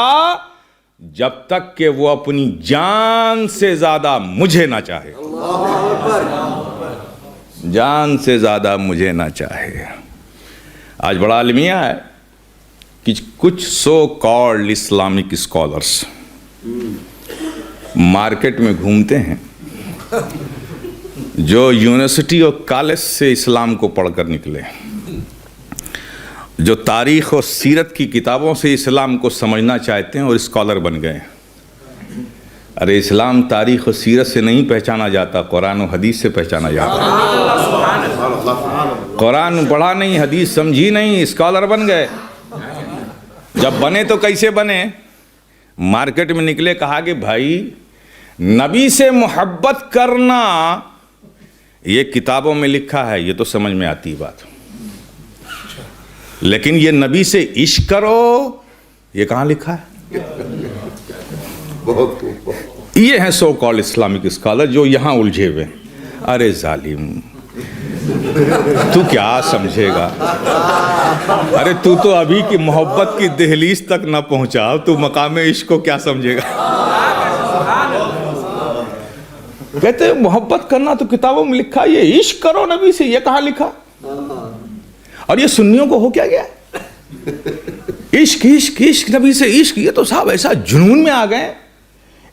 جب تک کہ وہ اپنی جان سے زیادہ مجھے نہ چاہے. جان سے زیادہ مجھے نہ چاہے. آج بڑا المیہ ہے کہ کچھ so called Islamic scholars market میں گھومتے ہیں جو یونیورسٹی اور کالج سے اسلام کو پڑھ کر نکلے, جو تاریخ اور سیرت کی کتابوں سے اسلام کو سمجھنا چاہتے ہیں اور اسکالر بن گئے. ارے اسلام تاریخ اور سیرت سے نہیں پہچانا جاتا, قرآن و حدیث سے پہچانا جاتا ہے. قرآن پڑھا نہیں, حدیث سمجھی نہیں, اسکالر بن گئے. جب بنے تو کیسے بنے؟ مارکیٹ میں نکلے, کہا کہ بھائی نبی سے محبت کرنا یہ کتابوں میں لکھا ہے, یہ تو سمجھ میں آتی بات, لیکن یہ نبی سے عشق کرو یہ کہاں لکھا ہے؟ یہ ہیں سو کال اسلامک اسکالر جو یہاں الجھے ہوئے ہیں. ارے ظالم تو کیا سمجھے گا؟ ارے تو ابھی کی محبت کی دہلیز تک نہ پہنچا، تو مقام عشق کو کیا سمجھے گا؟ کہتے ہیں محبت کرنا تو کتابوں میں لکھا، یہ عشق کرو نبی سے، یہ کہاں لکھا؟ اور یہ سنیوں کو ہو کیا گیا؟ عشق عشق عشق نبی سے عشق، یہ تو صاحب ایسا جنون میں آ گئے.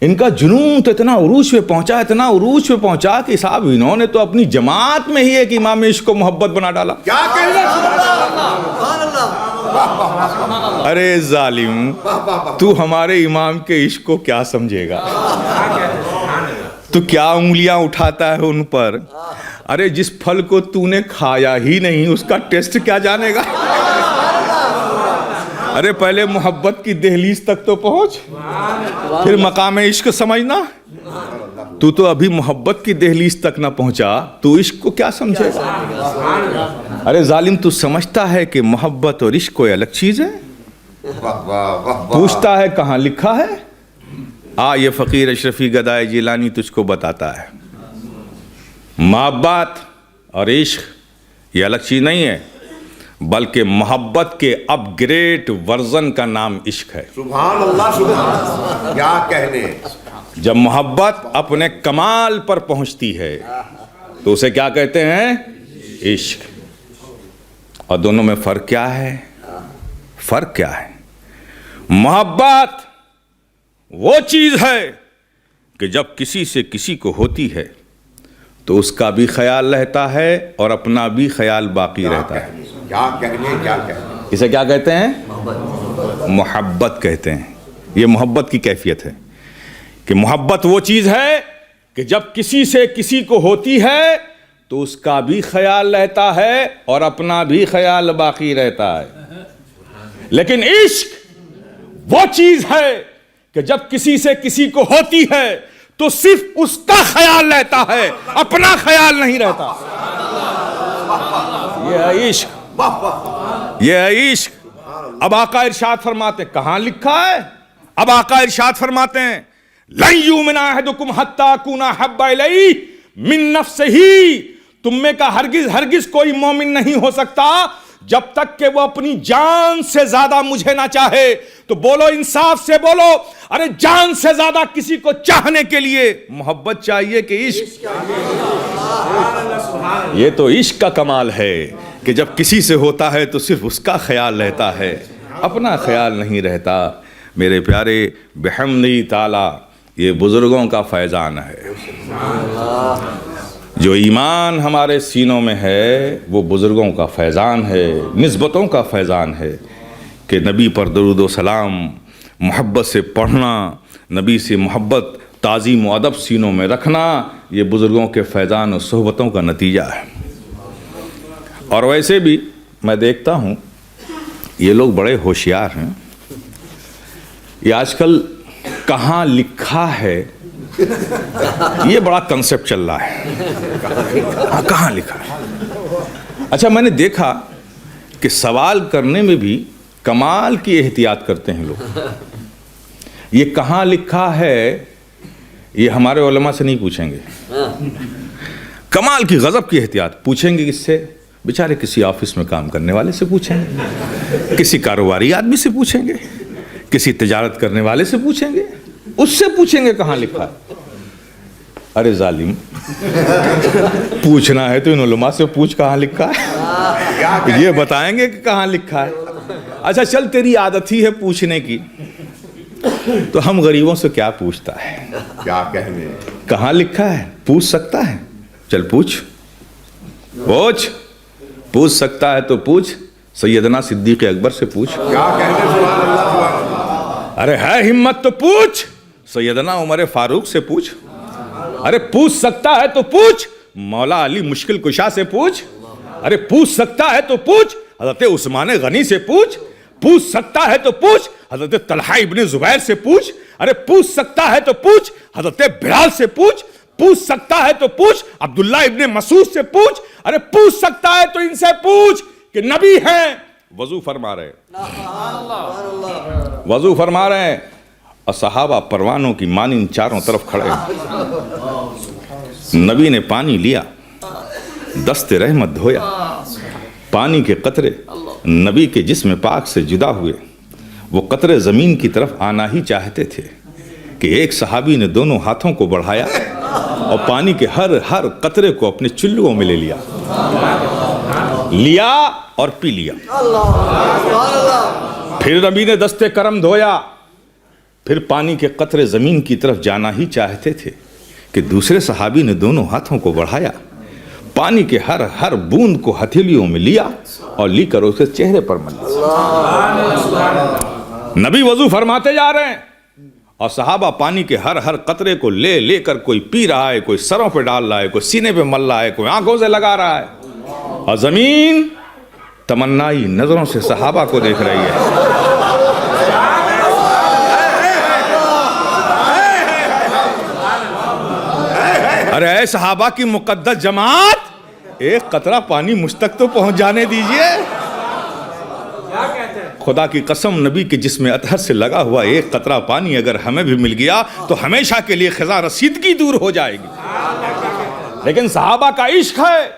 ان کا جنون تو اتنا عروج پہ پہنچا، اتنا عروج پہ پہنچا کہ صاحب انہوں نے تو اپنی جماعت میں ہی ایک امام عشق کو محبت بنا ڈالا. کیا کہنا؟ ارے ظالم تو ہمارے امام کے عشق کو کیا سمجھے گا؟ تو کیا انگلیاں اٹھاتا ہے ان پر؟ ارے جس پھل کو تو نے کھایا ہی نہیں اس کا ٹیسٹ کیا جانے گا؟ ارے پہلے محبت کی دہلیز تک تو پہنچ، پھر مقام عشق سمجھنا. تو ابھی محبت کی دہلیز تک نہ پہنچا، تو عشق کو کیا سمجھے گا؟ ارے ظالم تو سمجھتا ہے کہ محبت اور عشق کوئی الگ چیز ہے؟ پوچھتا ہے کہاں لکھا ہے؟ یہ فقیر اشرفی گدائے جیلانی تجھ کو بتاتا ہے محبت اور عشق یہ الگ چیز نہیں ہے، بلکہ محبت کے اپ گریڈ ورژن کا نام عشق ہے. سبحان اللہ، سبحان اللہ، کیا کہنے. جب محبت اپنے کمال پر پہنچتی ہے تو اسے کیا کہتے ہیں؟ عشق. اور دونوں میں فرق کیا ہے؟ فرق کیا ہے؟ محبت وہ چیز ہے کہ جب کسی سے کسی کو ہوتی ہے تو اس کا بھی خیال رہتا ہے اور اپنا بھی خیال باقی رہتا ہے. کیا کہنے، کیا کہنے. اسے کیا کہتے ہیں؟ محبت کہتے ہیں. یہ محبت کی کیفیت ہے کہ محبت وہ چیز ہے کہ جب کسی سے کسی کو ہوتی ہے تو اس کا بھی خیال رہتا ہے اور اپنا بھی خیال باقی رہتا ہے. لیکن عشق وہ چیز ہے کہ جب کسی سے کسی کو ہوتی ہے تو صرف اس کا خیال رہتا ہے، اپنا خیال نہیں رہتا. یہ ہے عشق، یہ ہے عشق. اب آقا ارشاد فرماتے ہیں کہاں لکھا ہے؟ اب آقا ارشاد فرماتے ہیں لن یؤمن احدکم حتی اکون احب الیہ من نفسہ. تم میں کا ہرگز کوئی مومن نہیں ہو سکتا جب تک کہ وہ اپنی جان سے زیادہ مجھے نہ چاہے. تو بولو، انصاف سے بولو، ارے جان سے زیادہ کسی کو چاہنے کے لیے محبت چاہیے کہ عشق؟ یہ تو عشق کا کمال ہے کہ جب کسی سے ہوتا ہے تو صرف اس کا خیال رہتا ہے، اپنا خیال نہیں رہتا. میرے پیارے بحمدہ تعالی یہ بزرگوں کا فیضان ہے. جو ایمان ہمارے سینوں میں ہے وہ بزرگوں کا فیضان ہے، نسبتوں کا فیضان ہے کہ نبی پر درود و سلام محبت سے پڑھنا، نبی سے محبت تعظیم و ادب سینوں میں رکھنا، یہ بزرگوں کے فیضان و صحبتوں کا نتیجہ ہے. اور ویسے بھی میں دیکھتا ہوں یہ لوگ بڑے ہوشیار ہیں. یہ آج کل کہاں لکھا ہے یہ بڑا کنسپٹ چل رہا ہے. کہاں لکھا ہے؟ اچھا، میں نے دیکھا کہ سوال کرنے میں بھی کمال کی احتیاط کرتے ہیں لوگ. یہ کہاں لکھا ہے یہ ہمارے علماء سے نہیں پوچھیں گے. کمال کی غضب کی احتیاط پوچھیں گے کس سے؟ بیچارے کسی آفس میں کام کرنے والے سے پوچھیں گے، کسی کاروباری آدمی سے پوچھیں گے، کسی تجارت کرنے والے سے پوچھیں گے، اس سے پوچھیں گے کہاں لکھا ہے. ارے ظالم پوچھنا ہے تو ان علماء سے پوچھ کہاں لکھا ہے، یہ بتائیں گے کہ کہاں لکھا ہے. اچھا چل، تیری عادت ہی ہے پوچھنے کی، تو ہم غریبوں سے کیا پوچھتا ہے؟ کیا کہنے. کہاں لکھا ہے پوچھ سکتا ہے؟ چل پوچھ سکتا ہے تو پوچھ. سیدنا صدیق اکبر سے پوچھ. کیا کہنے. سبحان اللہ، سبحان اللہ. ارے ہے ہمت تو پوچھ. سیدنا عمر فاروق سے پوچھ. ارے پوچھ سکتا ہے تو پوچھ. مولا علی مشکل کشا سے پوچھ. ارے پوچھ سکتا ہے تو پوچھ. حضرت عثمان غنی سے پوچھ. پوچھ سکتا ہے تو پوچھ. حضرت طلحہ ابن زبیر سے پوچھ. ارے پوچھ سکتا ہے تو پوچھ. حضرت بلال سے پوچھ. پوچھ سکتا ہے تو پوچھ. عبداللہ ابن مسعود سے پوچھ. ارے پوچھ سکتا ہے تو ان سے پوچھ کہ نبی ہیں، وضو فرما رہے ہیں، اور صحابہ پروانوں کی مانند چاروں طرف کھڑے. نبی نے پانی لیا, دست رحمت دھویا, پانی کے قطرے نبی کے جسم پاک سے جدا ہوئے. وہ قطرے زمین کی طرف آنا ہی چاہتے تھے کہ ایک صحابی نے دونوں ہاتھوں کو بڑھایا اور پانی کے ہر قطرے کو اپنے چلوؤں میں لے لیا اور پی لیا. پھر نبی نے دست کرم دھویا. پھر پانی کے قطرے زمین کی طرف جانا ہی چاہتے تھے کہ دوسرے صحابی نے دونوں ہاتھوں کو بڑھایا, پانی کے ہر بوند کو ہتھیلیوں میں لیا اور لی کر اسے چہرے پر مل لیا. نبی وضو فرماتے جا رہے ہیں اور صحابہ پانی کے ہر قطرے کو لے کر کوئی پی رہا ہے, کوئی سروں پہ ڈال رہا ہے, کوئی سینے پہ مل رہا ہے, کوئی آنکھوں سے لگا رہا ہے, اور زمین تمنائی نظروں سے صحابہ کو دیکھ رہی ہے. ارے اے صحابہ کی مقدس جماعت, ایک قطرہ پانی مجھ تک تو پہنچ جانے دیجئے. خدا کی قسم, نبی کے جسم اطہر سے لگا ہوا ایک قطرہ پانی اگر ہمیں بھی مل گیا تو ہمیشہ کے لیے خزاں رسیدگی دور ہو جائے گی. لیکن صحابہ کا عشق ہے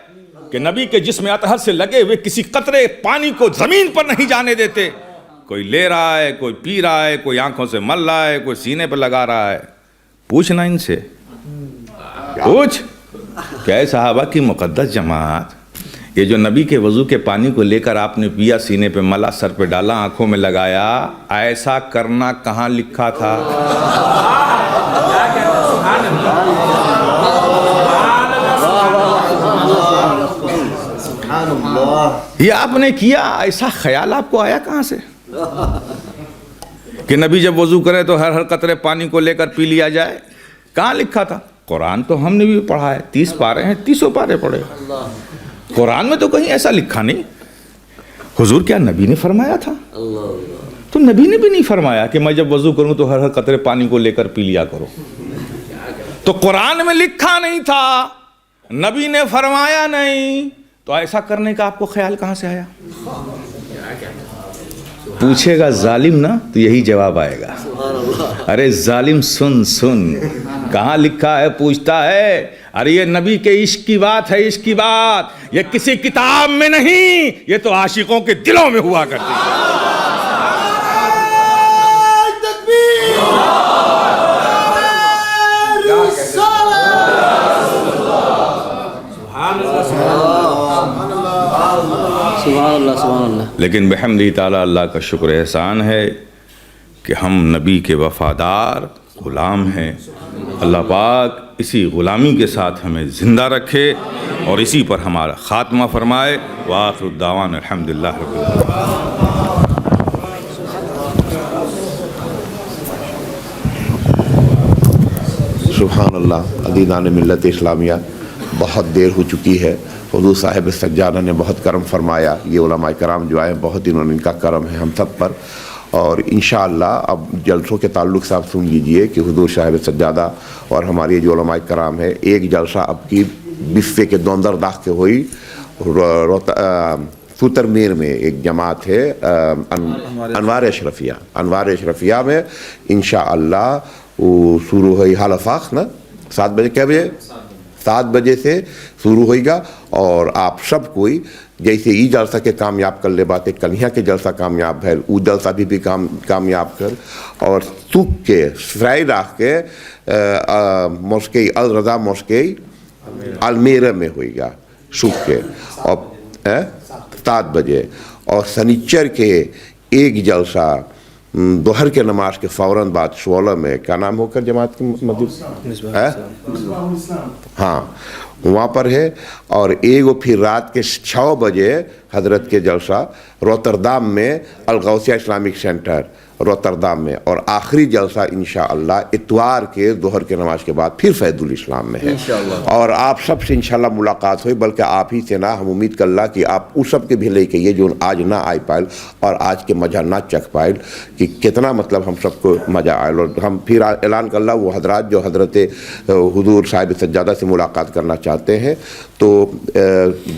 کہ نبی کے جسم اطہر سے لگے ہوئے کسی قطرے پانی کو زمین پر نہیں جانے دیتے. کوئی لے رہا ہے, کوئی پی رہا ہے, کوئی آنکھوں سے مل رہا ہے, کوئی سینے پہ لگا رہا ہے. پوچھنا ان سے, پوچھ کہ اے صحابہ کی مقدس جماعت, یہ جو نبی کے وضو کے پانی کو لے کر آپ نے پیا, سینے پہ ملا, سر پہ ڈالا, آنکھوں میں لگایا, ایسا کرنا کہاں لکھا تھا؟ یہ آپ نے کیا, ایسا خیال آپ کو آیا کہاں سے کہ نبی جب وضو کرے تو ہر قطرے پانی کو لے کر پی لیا جائے؟ کہاں لکھا تھا؟ قرآن تو ہم نے بھی پڑھا ہے, 30 پارے ہیں, 30 پارے پڑھے. قرآن میں تو کہیں ایسا لکھا نہیں. حضور کیا نبی نے فرمایا تھا؟ تو نبی نے بھی نہیں فرمایا کہ میں جب وضو کروں تو ہر قطرے پانی کو لے کر پی لیا کرو. تو قرآن میں لکھا نہیں تھا, نبی نے فرمایا نہیں, تو ایسا کرنے کا آپ کو خیال کہاں سے آیا؟ پوچھے گا ظالم نا تو یہی جواب آئے گا. ارے ظالم سن, کہاں لکھا ہے پوچھتا ہے. ارے یہ نبی کے عشق کی بات ہے, عشق کی بات, یہ کسی کتاب میں نہیں, یہ تو عاشقوں کے دلوں میں ہوا کرتی ہے. سبحان اللہ. لیکن بحمدہ تعالیٰ اللہ کا شکر احسان ہے کہ ہم نبی کے وفادار غلام ہیں. اللہ پاک اسی غلامی کے ساتھ ہمیں زندہ رکھے اور اسی پر ہمارا خاتمہ فرمائے. وآخر الدعوانا الحمدللہ رب العالمین. سبحان اللہ. عزیزان ملت اسلامیہ, بہت دیر ہو چکی ہے. حضور صاحب سجادہ نے بہت کرم فرمایا. یہ علماء کرام جو آئے بہت انہوں نے, ان کا کرم ہے ہم سب پر. اور انشاءاللہ اب جلسوں کے تعلق سے آپ سن لیجئے کہ حضور صاحب سجادہ اور ہماری جو علماء کرام ہے, ایک جلسہ اب کی بفے کے دوندر داخ کے ہوئی سوتر میر میں ایک جماعت ہے انوار اشرفیہ میں. انشاءاللہ وہ شروع ہوئی حال افاق نا 7 بجے, کیا بجے؟ 7 بجے سے شروع ہوئے گا. اور آپ سب کوئی جیسے ای جلسہ کے کامیاب کر لے باتیں, کلیاں کے جلسہ کامیاب ہے, او جلسہ بھی کامیاب کر. اور سکھ کے فرائیڈے کے موسیقی الرضا موسیقی المیرہ میں ہوئے گا سکھ کے, اور 7 بجے. اور سنیچر کے ایک جلسہ دوہر کے نماز کے فوراً بعد 16 میں, کیا نام ہو کر جماعت کی مسجد ہے, ہاں وہاں پر ہے. اور ایک پھر رات کے 6 بجے حضرت کے جلسہ روتردام میں الغوثیہ اسلامک سینٹر روتردام میں. اور آخری جلسہ انشاءاللہ اتوار کے ظہر کے نماز کے بعد پھر فیض الاسلام میں ہے. اور آپ سب سے انشاءاللہ ملاقات ہوئی, بلکہ آپ ہی سے نہ, ہم امید کر اللہ کہ آپ اس سب کے بھی لے کے یہ جو آج نہ آئی پائل اور آج کے مزہ نہ چکھ پائل کہ کتنا مطلب ہم سب کو مزہ آئے. اور ہم پھر اعلان کر اللہ وہ حضرات جو حضرت حضور صاحب سجادہ سے ملاقات کرنا چاہتے ہیں تو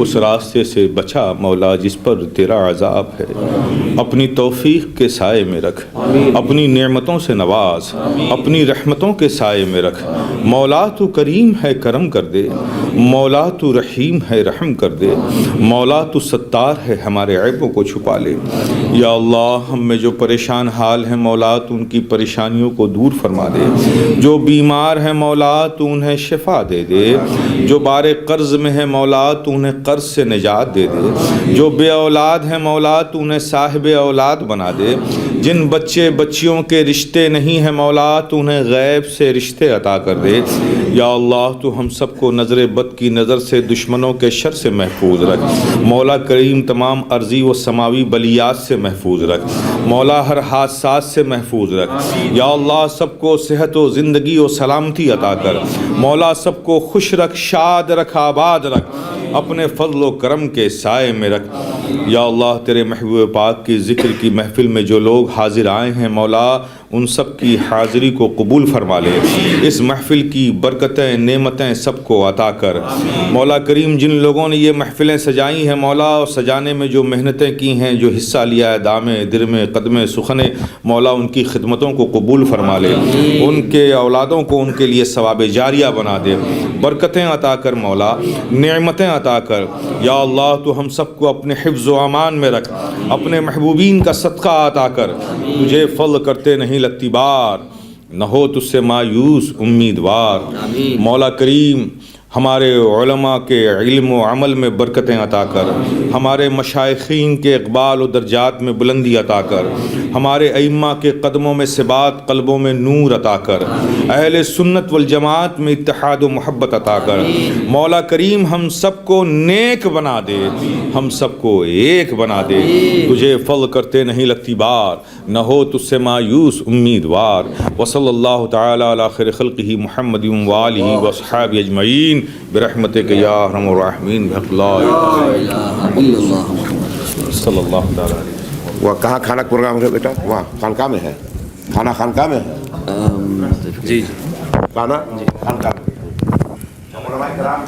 اس راستے سے بچا مولا جس پر تیرا عذاب ہے، اپنی توفیق کے سائے میں رکھ، اپنی نعمتوں سے نواز، اپنی رحمتوں کے سائے میں رکھ مولا۔ تو کریم ہے کرم کر دے مولا، تو رحیم ہے رحم کر دے مولا، تو ستار ہے ہمارے عیبوں کو چھپا لے یا اللہ۔ ہم میں جو پریشان حال ہیں مولا تو ان کی پریشانیوں کو دور فرما دے، جو بیمار ہیں مولا تو انہیں شفا دے دے، جو بار قرض میں ہے مولا تو انہیں قرض سے نجات دے دے، جو بے اولاد ہیں مولا تو انہیں صاحب اولاد بنا دے، جن بچے بچیوں کے رشتے نہیں ہیں مولا تو انہیں غیب سے رشتے عطا کر دے یا اللہ۔ تو ہم سب کو نظر بد کی نظر سے، دشمنوں کے شر سے محفوظ رکھ مولا کریم، تمام ارضی و سماوی بلیات سے محفوظ رکھ مولا، ہر حادثات سے محفوظ رکھ یا اللہ۔ سب کو صحت و زندگی و سلامتی عطا کر مولا، سب کو خوش رکھ، شاد رکھ، آباد رکھ، اپنے فضل و کرم کے سائے میں رکھ یا اللہ۔ تیرے محبوب پاک کی ذکر کی محفل میں جو لوگ حاضر آئے ہیں مولا، ان سب کی حاضری کو قبول فرما لے، اس محفل کی برکتیں نعمتیں سب کو عطا کر مولا کریم۔ جن لوگوں نے یہ محفلیں سجائی ہیں مولا، اور سجانے میں جو محنتیں کی ہیں، جو حصہ لیا ہے دامے درمے قدمے سخنے مولا، ان کی خدمتوں کو قبول فرما لے، ان کے اولادوں کو ان کے لیے ثواب جاریہ بنا دے، برکتیں عطا کر مولا، نعمتیں عطا کر یا اللہ۔ تو ہم سب کو اپنے حفظ و امان میں رکھ، اپنے محبوبین کا صدقہ عطا کر، تجھے فضل کرتے نہیں لگتی بار، نہ ہو تجھ سے مایوس امیدوار مولا کریم۔ ہمارے علماء کے علم و عمل میں برکتیں عطا کر، ہمارے مشائخین کے اقبال و درجات میں بلندی عطا کر، ہمارے ائمہ کے قدموں میں ثبات، قلبوں میں نور عطا کر، اہل سنت والجماعت میں اتحاد و محبت عطا کر مولا کریم۔ ہم سب کو نیک بنا دے، ہم سب کو ایک بنا دے، تجھے فضل کرتے نہیں لگتی بار، نہ ہو تجھ سے مایوس امیدوار۔ وصلی اللہ تعالی علی خیر خلقہ محمد وآلہ وصحابہ اجمعین برحمتک یا ارحم الراحمین بحق لا الہ الا اللہ صلی اللہ تعالی علیہ وسلم۔ وہ کہاں کھانا پروگرام ہے بیٹا؟ وہاں خانقاہ میں ہے، کھانا خانقاہ میں ہے، جی کھانا خانقاہ میں۔ علماء کرام